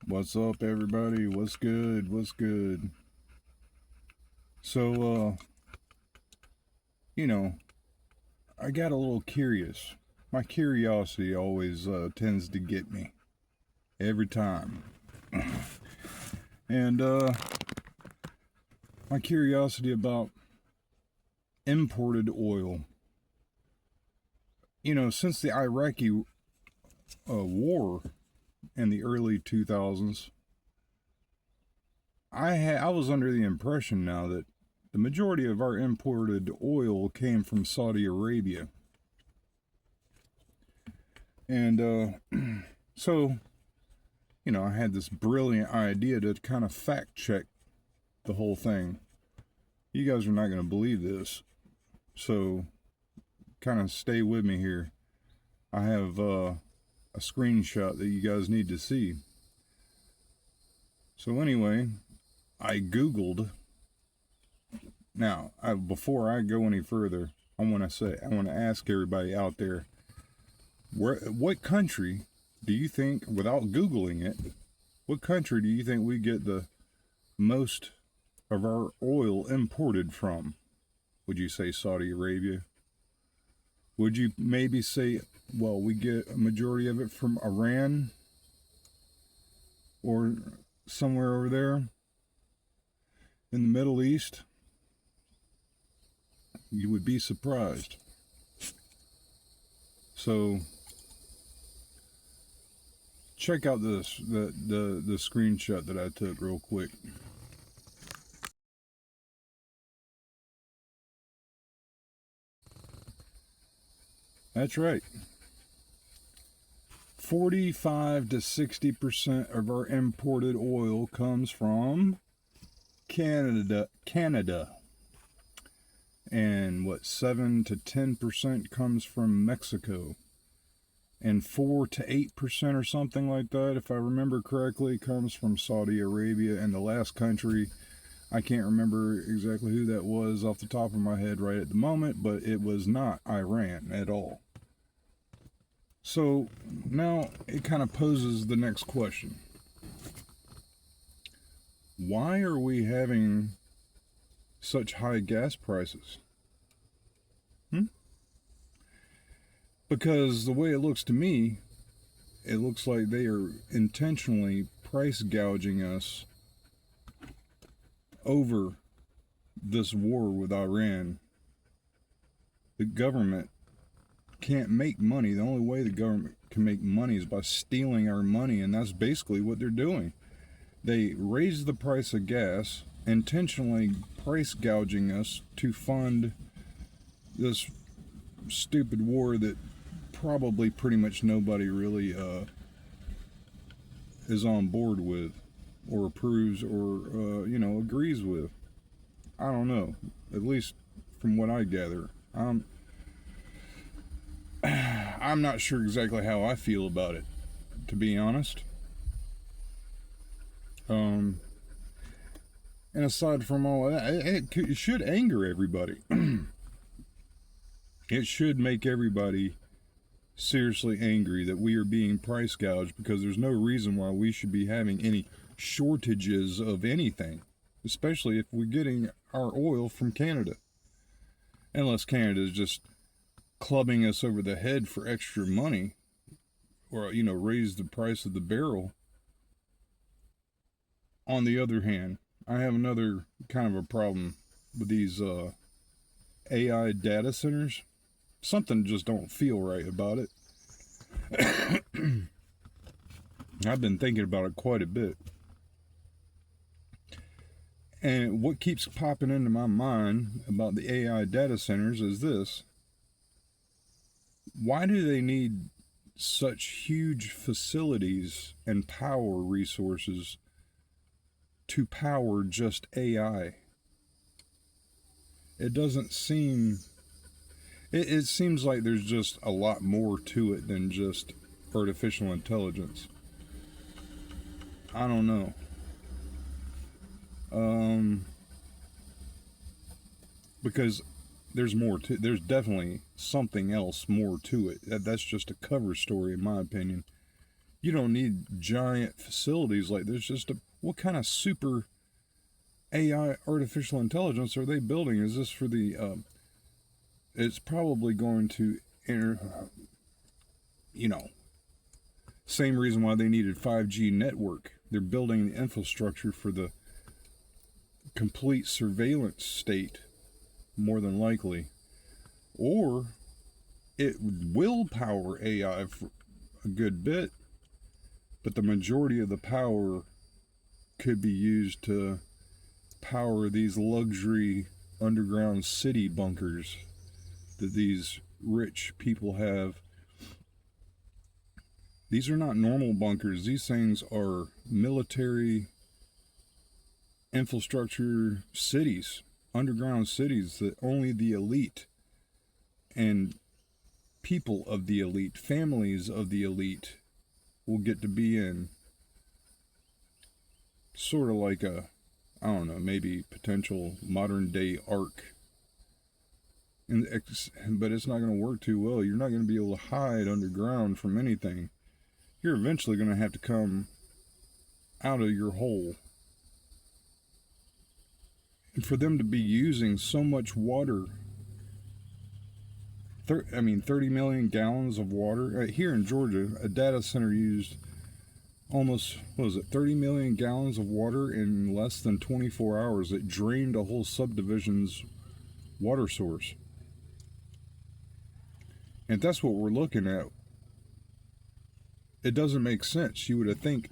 What's up, everybody? What's good? What's good? So, I got a little curious. My curiosity always tends to get me every time. And my curiosity about imported oil. Since the Iraqi war in the early 2000s, I was under the impression now that the majority of our imported oil came from Saudi Arabia. And so, I had this brilliant idea to kind of fact check the whole thing. You guys are not going to believe this, so kind of stay with me here. I have a screenshot that you guys need to see. So anyway, I Googled. Now, before I go any further, I want to ask everybody out there, what country do you think, without Googling it, what country do you think we get the most of our oil imported from? Would you say Saudi Arabia? Would you maybe say, well, we get a majority of it from Iran or somewhere over there in the Middle East? You would be surprised. So check out the screenshot that I took real quick. That's right. 45 to 60% of our imported oil comes from Canada. And 7 to 10% comes from Mexico. And 4 to 8% or something like that, if I remember correctly, comes from Saudi Arabia. And the last country, I can't remember exactly who that was off the top of my head right at the moment, but it was not Iran at all. So now it kind of poses the next question. Why are we having such high gas prices? Because the way it looks to me, it looks like they are intentionally price gouging us over this war with Iran. The government can't make money. The only way the government can make money is by stealing our money, and that's basically what they're doing. They raise the price of gas, intentionally price gouging us to fund this stupid war that probably pretty much nobody really is on board with or approves or agrees with. I don't know, at least from what I gather. I'm not sure exactly how I feel about it, to be honest. And aside from all that, it should anger everybody. It should make everybody seriously angry that we are being price gouged, because there's no reason why we should be having any shortages of anything, especially if we're getting our oil from Canada. Unless Canada is just clubbing us over the head for extra money, or raise the price of the barrel. On the other hand, I have another kind of a problem with these AI data centers. Something just don't feel right about it. I've been thinking about it quite a bit. And what keeps popping into my mind about the AI data centers is this. Why do they need such huge facilities and power resources to power just AI? It doesn't seem... It seems like there's just a lot more to it than just artificial intelligence. I don't know. Because there's definitely something else more to it. That's just a cover story, in my opinion. You don't need giant facilities like this. Just what kind of super AI, artificial intelligence, are they building? Is this for the? It's probably going to same reason why they needed 5G network. They're building the infrastructure for the complete surveillance state, more than likely. Or it will power AI for a good bit, but the majority of the power could be used to power these luxury underground city bunkers that these rich people have. These are not normal bunkers. These things are military infrastructure cities, underground cities that only the elite and people of the elite, families of the elite, will get to be in. Sort of like a, I don't know, maybe potential modern day Ark. But it's not going to work too well. You're not going to be able to hide underground from anything. You're eventually going to have to come out of your hole. And for them to be using so much water, 30 million gallons of water. Here in Georgia, a data center used almost, 30 million gallons of water in less than 24 hours. It drained a whole subdivision's water source. And that's what we're looking at. It doesn't make sense. You would have think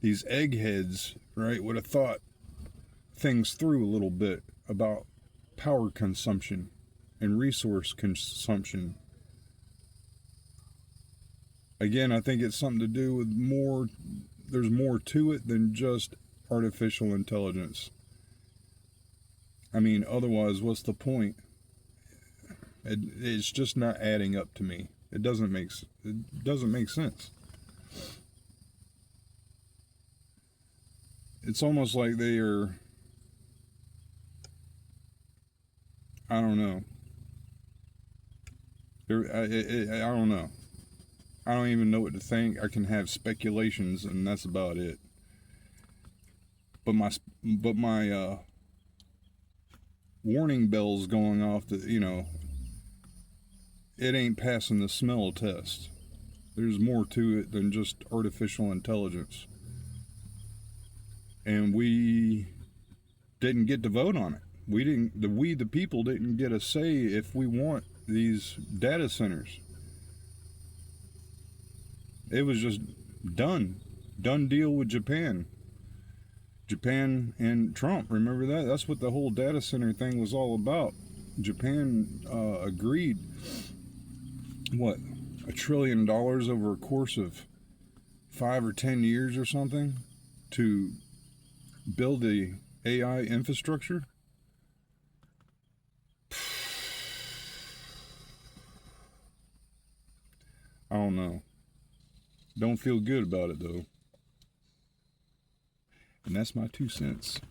these eggheads, right, would have thought things through a little bit about power consumption and resource consumption. Again, I think it's something to do with there's more to it than just artificial intelligence. Otherwise, what's the point? It's just not adding up to me. It doesn't make sense. It's almost like they are, I don't know. I don't know. I don't even know what to think. I can have speculations, and that's about it. But my warning bells going off that, it ain't passing the smell test. There's more to it than just artificial intelligence. And we didn't get to vote on it. We the people didn't get a say if we want these data centers. It was just done deal with Japan and Trump. Remember that? That's what the whole data center thing was all about. Japan agreed, $1 trillion over a course of 5 or 10 years or something to build the AI infrastructure. I don't know. Don't feel good about it though. And that's my 2 cents.